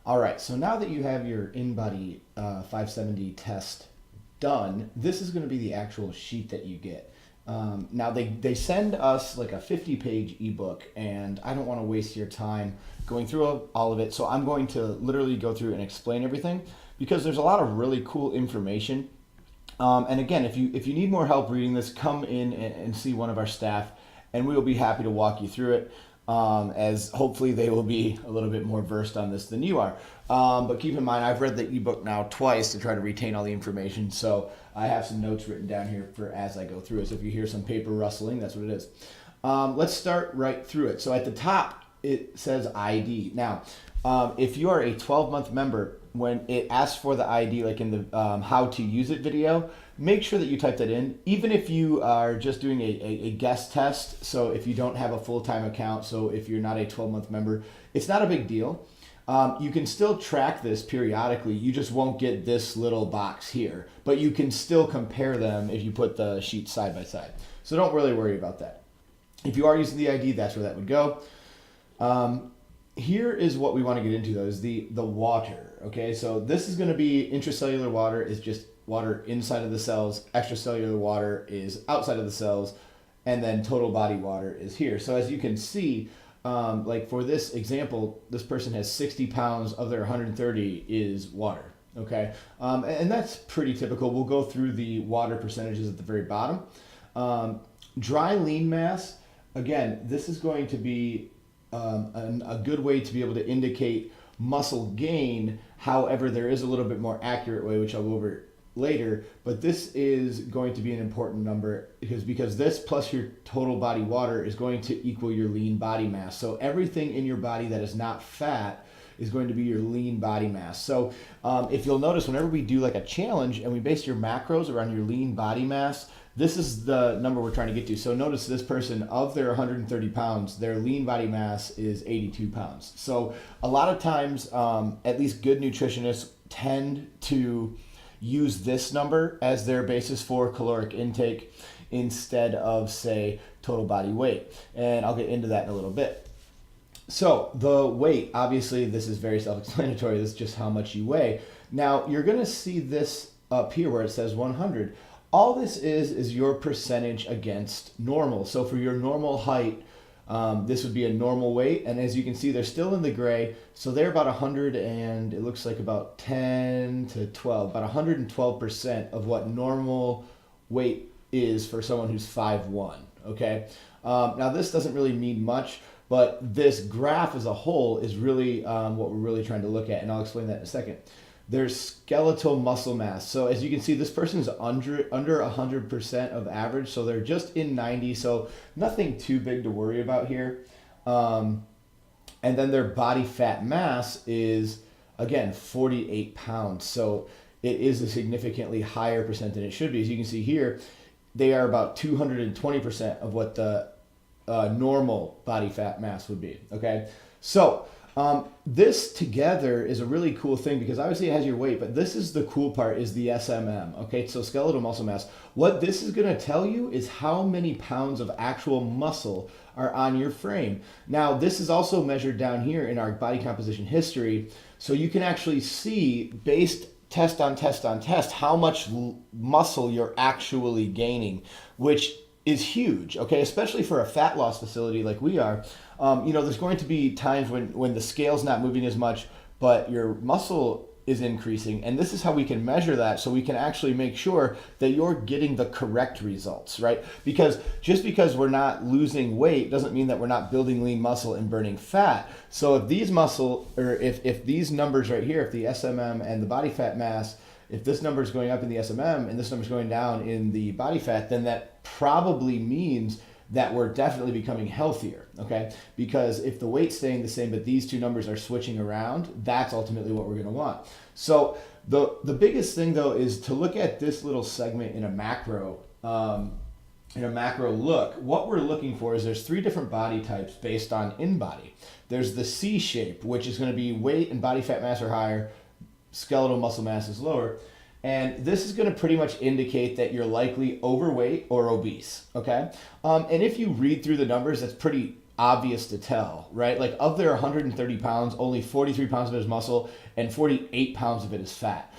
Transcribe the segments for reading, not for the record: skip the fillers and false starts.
All right, so now that you have your InBody 570 test done, this is going to be the actual sheet that you get. Now they send us like a 50-page ebook, and I don't want to waste your time going through all of it, so I'm going to literally go through and explain everything because there's a lot of really cool information. And again, if you need more help reading this, come in and see one of our staff, and we will be happy to walk you through it. As hopefully they will be a little bit more versed on this than you are. But keep in mind, I've read the ebook now twice to try to retain all the information, so I have some notes written down here for as I go through it. So if you hear some paper rustling, that's what it is. Let's start right through it. So at the top, it says ID. Now, if you are a 12-month member, when it asks for the ID, like in the how to use it video, make sure that you type that in, even if you are just doing a guest test. So if you don't have a full-time account, so if you're not a 12-month member, it's not a big deal. You can still track this periodically. You just won't get this little box here, but you can still compare them if you put the sheets side by side. So don't really worry about that. If you are using the ID, that's where that would go. Here is what we want to get into though, is the water. Okay, so this is going to be intracellular water is just water inside of the cells. Extracellular water is outside of the cells, and then total body water is here. So as you can see, like for this example, this person has 60 pounds of their 130 is water. Okay, and that's pretty typical. We'll go through the water percentages at the very bottom. Dry lean mass, again, this is going to be a good way to be able to indicate muscle gain. However, there is a little bit more accurate way, which I'll go over later, but this is going to be an important number because this plus your total body water is going to equal your lean body mass. So everything in your body that is not fat is going to be your lean body mass. So if you'll notice, whenever we do like a challenge and we base your macros around your lean body mass, this is the number we're trying to get to. So notice this person, of their 130 pounds, their lean body mass is 82 pounds. So a lot of times, at least good nutritionists tend to use this number as their basis for caloric intake instead of, say, total body weight. And I'll get into that in a little bit. So the weight, obviously this is very self-explanatory. This is just how much you weigh. Now you're going to see this up here where it says 100. All this is your percentage against normal. So for your normal height, this would be a normal weight. And as you can see, they're still in the gray. So they're about 100 and it looks like about 10 to 12, about 112% of what normal weight is for someone who's 5'1", okay? Now this doesn't really mean much, but this graph as a whole is really what we're really trying to look at. And I'll explain that in a second. There's skeletal muscle mass. So as you can see, this person is under 100% of average. So they're just in 90. So nothing too big to worry about here. And then their body fat mass is, again, 48 pounds. So it is a significantly higher percent than it should be. As you can see here, they are about 220% of what the normal body fat mass would be. Okay. So this together is a really cool thing because obviously it has your weight, but this is the cool part, is the SMM. Okay, so skeletal muscle mass. What this is going to tell you is how many pounds of actual muscle are on your frame. Now, this is also measured down here in our body composition history, so you can actually see, based test on test on test, how much muscle you're actually gaining, which is huge, okay, especially for a fat loss facility like we are. There's going to be times when the scale's not moving as much, but your muscle is increasing, and this is how we can measure that, so we can actually make sure that you're getting the correct results, right? Because just because we're not losing weight doesn't mean that we're not building lean muscle and burning fat. So if these if these numbers right here, if the SMM and the body fat mass, if this number is going up in the SMM and this number is going down in the body fat, then that probably means that we're definitely becoming healthier, okay? Because if the weight's staying the same, but these two numbers are switching around, that's ultimately what we're gonna want. So the biggest thing though is to look at this little segment in a macro look. What we're looking for is there's 3 different body types based on InBody. There's the C shape, which is gonna be weight and body fat mass are higher, skeletal muscle mass is lower. And this is going to pretty much indicate that you're likely overweight or obese, okay? And if you read through the numbers, that's pretty obvious to tell, right? Like of their 130 pounds, only 43 pounds of it is muscle and 48 pounds of it is fat.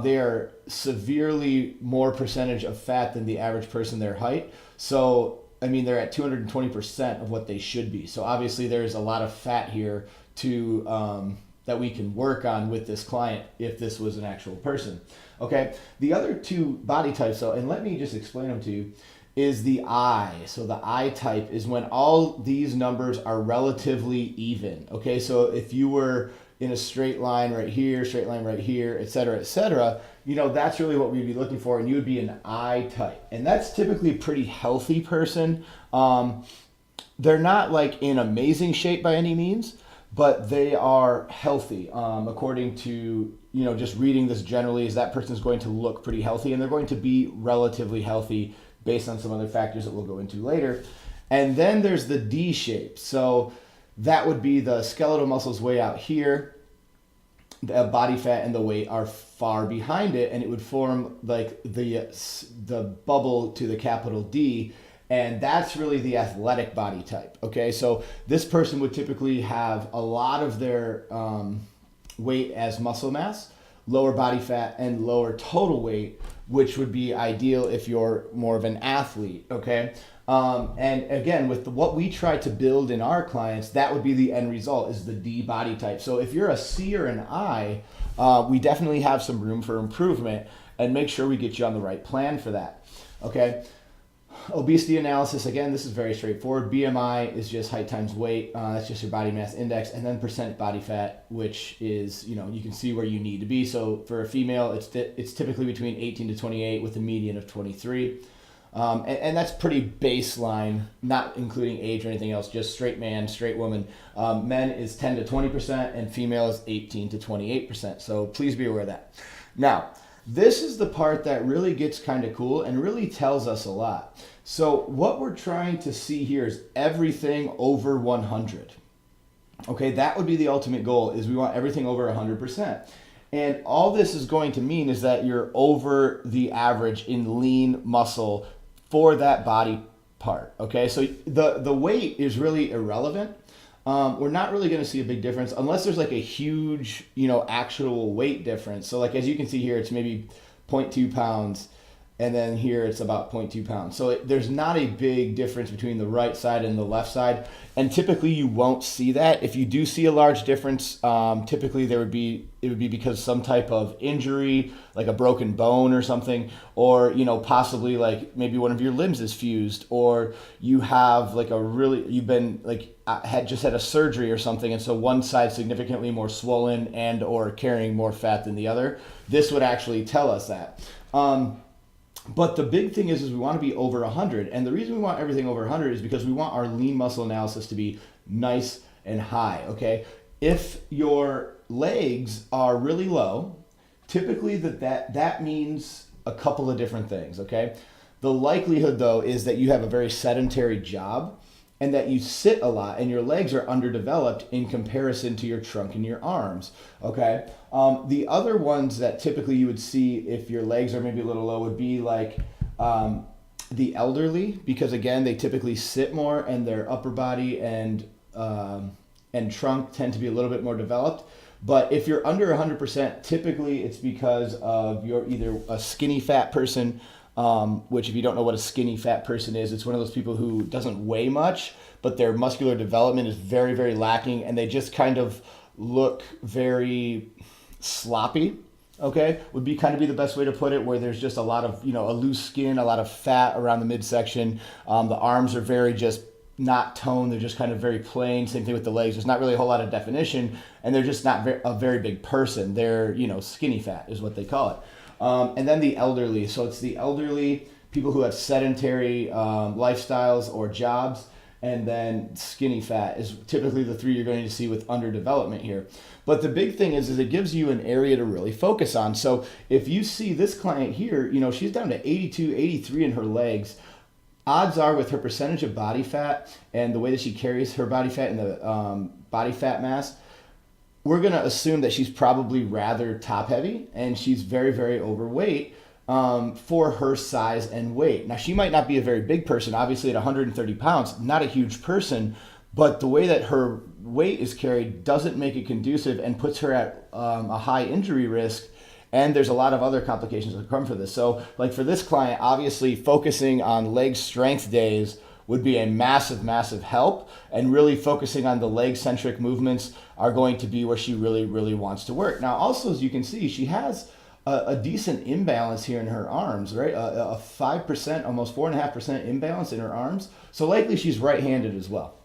They are severely more percentage of fat than the average person their height. So, I mean, they're at 220% of what they should be. So obviously there's a lot of fat here to that we can work on with this client if this was an actual person. Okay, the other two body types, though, and let me just explain them to you, is the I. So the I type is when all these numbers are relatively even. Okay, so if you were in a straight line right here, et cetera, you know, that's really what we'd be looking for, and you would be an I type. And that's typically a pretty healthy person. They're not like in amazing shape by any means, but they are healthy. According to, you know, just reading this generally, is that person's going to look pretty healthy, and they're going to be relatively healthy based on some other factors that we'll go into later. And then there's the D shape. So that would be the skeletal muscles way out here, the body fat and the weight are far behind it, and it would form like the bubble to the capital D, and that's really the athletic body type. Okay, so this person would typically have a lot of their weight as muscle mass, lower body fat, and lower total weight, which would be ideal if you're more of an athlete. Okay. And again, with what we try to build in our clients, that would be the end result, is the D body type. So if you're a C or an I, we definitely have some room for improvement, and make sure we get you on the right plan for that. Okay. Obesity analysis, again, this is very straightforward. BMI is just height times weight. That's just your body mass index, and then percent body fat, which is, you know, you can see where you need to be. So for a female, it's typically between 18 to 28 with a median of 23. And that's pretty baseline, not including age or anything else, just straight man, straight woman. Men is 10 to 20%, and female is 18 to 28%. So please be aware of that. Now, this is the part that really gets kind of cool and really tells us a lot. So what we're trying to see here is everything over 100. Okay, that would be the ultimate goal, is we want everything over 100%. And all this is going to mean is that you're over the average in lean muscle for that body part. Okay, so the weight is really irrelevant. We're not really going to see a big difference unless there's like a huge, you know, actual weight difference. So like, as you can see here, it's maybe 0.2 pounds, and then here it's about 0.2 pounds. So there's not a big difference between the right side and the left side. And typically you won't see that. If you do see a large difference, typically it would be because some type of injury, like a broken bone or something, or, you know, possibly like maybe one of your limbs is fused, or you have like you've been like, had a surgery or something, and so one side significantly more swollen and or carrying more fat than the other. This would actually tell us that. But the big thing is we want to be over 100. And the reason we want everything over 100 is because we want our lean muscle analysis to be nice and high, okay? If your legs are really low, typically that means a couple of different things, okay? The likelihood, though, is that you have a very sedentary job and that you sit a lot and your legs are underdeveloped in comparison to your trunk and your arms, okay? The other ones that typically you would see if your legs are maybe a little low would be like the elderly, because again, they typically sit more and their upper body and trunk tend to be a little bit more developed. But if you're under 100%, typically it's because of you're either a skinny fat person, which if you don't know what a skinny fat person is, it's one of those people who doesn't weigh much, but their muscular development is very, very lacking, and they just kind of look very sloppy, okay, would be kind of be the best way to put it, where there's just a lot of, you know, a loose skin, a lot of fat around the midsection. The arms are very just not toned, they're just kind of very plain. Same thing with the legs, there's not really a whole lot of definition, and they're just not a very big person. They're, you know, skinny fat is what they call it. And then the elderly. So it's the elderly, people who have sedentary lifestyles or jobs, and then skinny fat is typically the three you're going to see with underdevelopment here. But the big thing is it gives you an area to really focus on. So if you see this client here, you know, she's down to 82, 83 in her legs. Odds are, with her percentage of body fat and the way that she carries her body fat and the body fat mass, we're going to assume that she's probably rather top heavy and she's very, very overweight for her size and weight. Now, she might not be a very big person, obviously at 130 pounds, not a huge person, but the way that her weight is carried doesn't make it conducive and puts her at a high injury risk. And there's a lot of other complications that come for this. So like for this client, obviously focusing on leg strength days would be a massive, massive help. And really focusing on the leg centric movements are going to be where she really, really wants to work. Now, also, as you can see, she has a decent imbalance here in her arms, right? A 5%, almost 4.5% imbalance in her arms. So likely she's right-handed as well,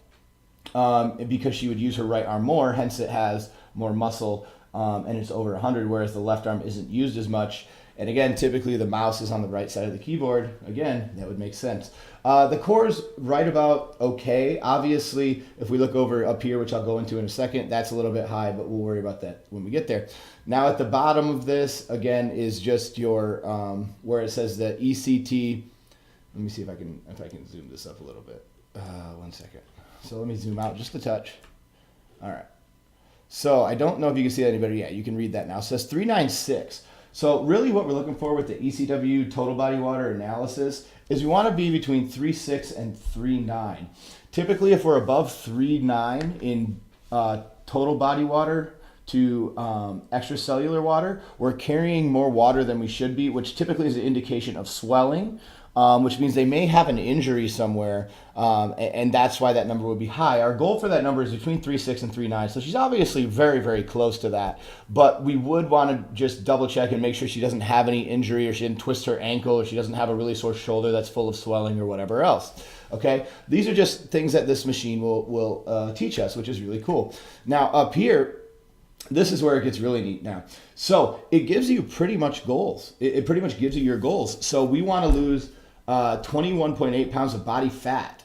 because she would use her right arm more, hence it has more muscle, and it's over 100, whereas the left arm isn't used as much. And again, typically the mouse is on the right side of the keyboard. Again, that would make sense. The core's right about okay. Obviously, if we look over up here, which I'll go into in a second, that's a little bit high, but we'll worry about that when we get there. Now at the bottom of this, again, is just your, where it says the ECT. Let me see if I can zoom this up a little bit. 1 second. So let me zoom out just a touch. All right. So I don't know if you can see that any better. Yeah, you can read that now. It says 396. So really what we're looking for with the ECW total body water analysis is we want to be between 3.6 and 3.9. Typically, if we're above 3.9 in total body water to extracellular water, we're carrying more water than we should be, which typically is an indication of swelling, which means they may have an injury somewhere, and that's why that number would be high. Our goal for that number is between 3.6 and 3.9, so she's obviously very, very close to that, but we would want to just double check and make sure she doesn't have any injury, or she didn't twist her ankle, or she doesn't have a really sore shoulder that's full of swelling or whatever else. Okay, these are just things that this machine will teach us, which is really cool. Now up here, this is where it gets really neat now. So it gives you pretty much goals. It pretty much gives you your goals. So we want to lose 21.8 pounds of body fat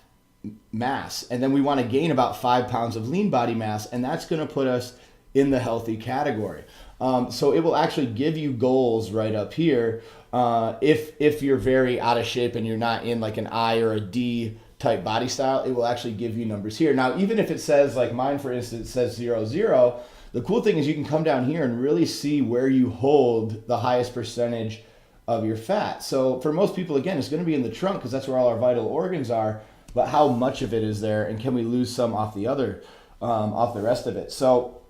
mass, and then we want to gain about 5 pounds of lean body mass, and that's going to put us in the healthy category. So it will actually give you goals right up here. If you're very out of shape and you're not in like an I or a D type body style, it will actually give you numbers here. Now, even if it says, like mine for instance says 0, 0, the cool thing is you can come down here and really see where you hold the highest percentage of your fat. So for most people, again, it's going to be in the trunk because that's where all our vital organs are, but how much of it is there, and can we lose some off the other, off the rest of it? So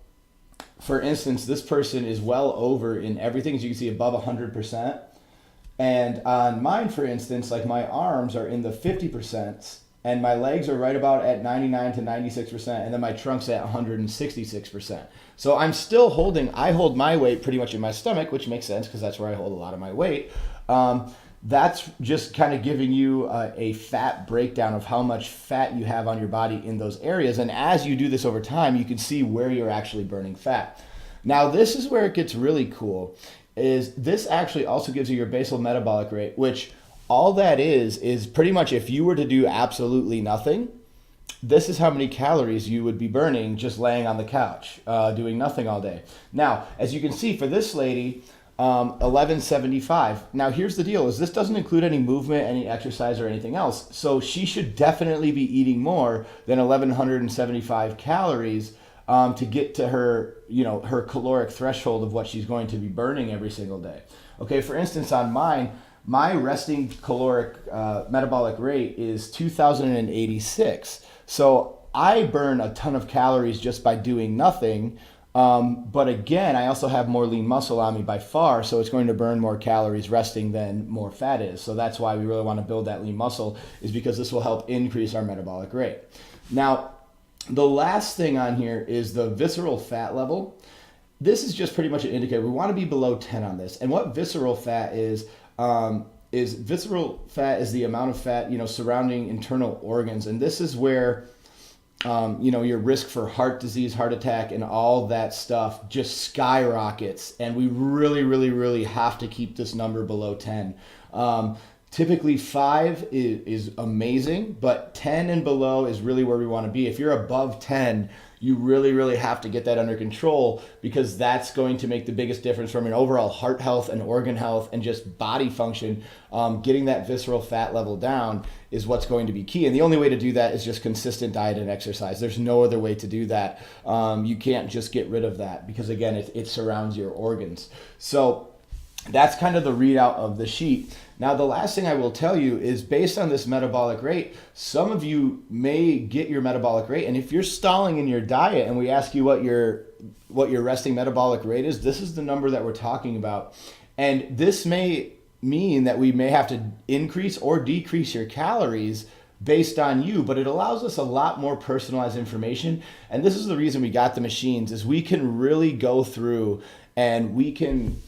for instance, this person is well over in everything, as you can see, above 100%. And on mine, for instance, like my arms are in the 50%, and my legs are right about at 99 to 96%, and then my trunk's at 166%. So I'm still I hold my weight pretty much in my stomach, which makes sense because that's where I hold a lot of my weight. That's just kind of giving you a fat breakdown of how much fat you have on your body in those areas. And as you do this over time, you can see where you're actually burning fat. Now, this is where it gets really cool, is this actually also gives you your basal metabolic rate, which all that is pretty much if you were to do absolutely nothing, this is how many calories you would be burning just laying on the couch, doing nothing all day. Now, as you can see for this lady, 1175. Now, here's the deal, is this doesn't include any movement, any exercise, or anything else. So she should definitely be eating more than 1175 calories to get to her, her caloric threshold of what she's going to be burning every single day. Okay, for instance, on mine, my resting caloric metabolic rate is 2,086. So I burn a ton of calories just by doing nothing. But again, I also have more lean muscle on me by far, so it's going to burn more calories resting than more fat is. So that's why we really want to build that lean muscle, is because this will help increase our metabolic rate. Now, the last thing on here is the visceral fat level. This is just pretty much an indicator. We want to be below 10 on this. And what visceral fat is visceral fat is the amount of fat, surrounding internal organs. And this is where, your risk for heart disease, heart attack, and all that stuff just skyrockets. And we really, really, really have to keep this number below 10. Typically 5 is amazing, but 10 and below is really where we want to be. If you're above 10, you really, really have to get that under control, because that's going to make the biggest difference from an overall heart health and organ health and just body function. Getting that visceral fat level down is what's going to be key. And the only way to do that is just consistent diet and exercise. There's no other way to do that. You can't just get rid of that because, again, it surrounds your organs. So that's kind of the readout of the sheet. Now, the last thing I will tell you is based on this metabolic rate, some of you may get your metabolic rate. And if you're stalling in your diet and we ask you what your resting metabolic rate is, this is the number that we're talking about. And this may mean that we may have to increase or decrease your calories based on you, but it allows us a lot more personalized information. And this is the reason we got the machines, is we can really go through and we can,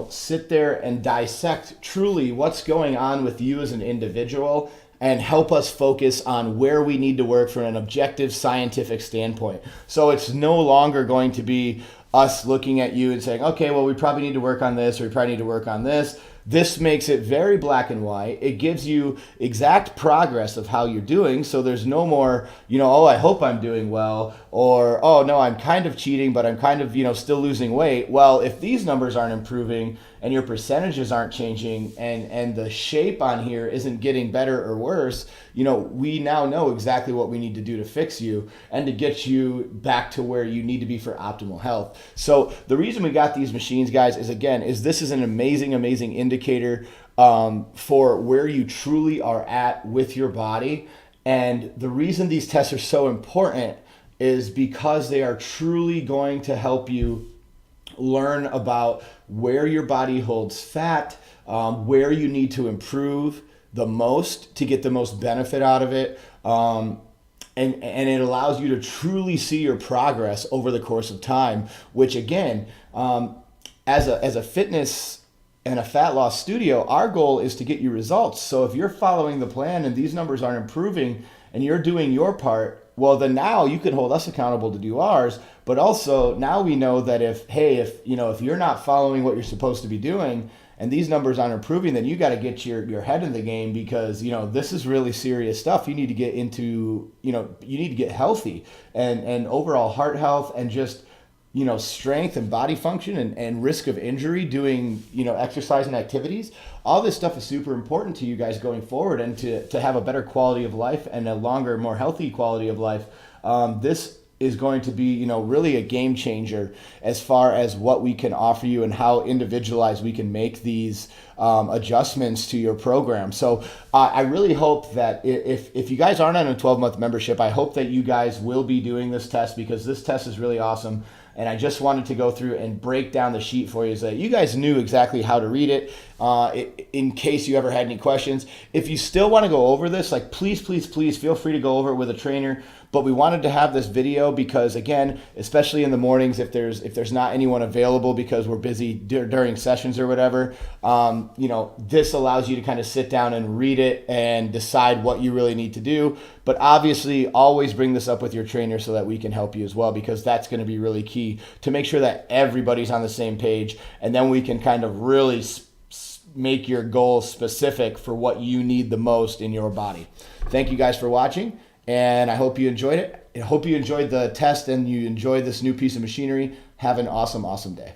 sit there and dissect truly what's going on with you as an individual and help us focus on where we need to work from an objective scientific standpoint. So it's no longer going to be us looking at you and saying, okay, well, we probably need to work on this, or we probably need to work on this. This makes it very black and white. It gives you exact progress of how you're doing. So there's no more, oh, I hope I'm doing well, or, oh, no, I'm kind of cheating, but I'm kind of, still losing weight. Well, if these numbers aren't improving and your percentages aren't changing and the shape on here isn't getting better or worse, we now know exactly what we need to do to fix you and to get you back to where you need to be for optimal health. So the reason we got these machines, guys, is this is an amazing indicator for where you truly are at with your body. And the reason these tests are so important is because they are truly going to help you learn about where your body holds fat, where you need to improve the most to get the most benefit out of it. And it allows you to truly see your progress over the course of time, which again, as a fitness and a fat loss studio, our goal is to get you results. So if you're following the plan and these numbers aren't improving and you're doing your part, well, then now you can hold us accountable to do ours. But also now we know that if you're not following what you're supposed to be doing and these numbers aren't improving, then you got to get your head in the game, because this is really serious stuff. You need to get into, you need to get healthy and overall heart health and just strength and body function and risk of injury doing, exercise and activities. All this stuff is super important to you guys going forward, and to have a better quality of life and a longer, more healthy quality of life. This is going to be, really a game changer as far as what we can offer you and how individualized we can make these adjustments to your program. So I really hope that if you guys aren't on a 12-month membership, I hope that you guys will be doing this test, because this test is really awesome. And I just wanted to go through and break down the sheet for you so that you guys knew exactly how to read it, in case you ever had any questions. If you still want to go over this, please feel free to go over it with a trainer. But we wanted to have this video because, again, especially in the mornings, if there's not anyone available because we're busy during sessions or whatever, this allows you to kind of sit down and read it and decide what you really need to do. But obviously, always bring this up with your trainer so that we can help you as well, because that's going to be really key to make sure that everybody's on the same page, and then we can kind of really make your goals specific for what you need the most in your body. Thank you guys for watching. And I hope you enjoyed it. I hope you enjoyed the test and you enjoyed this new piece of machinery. Have an awesome day.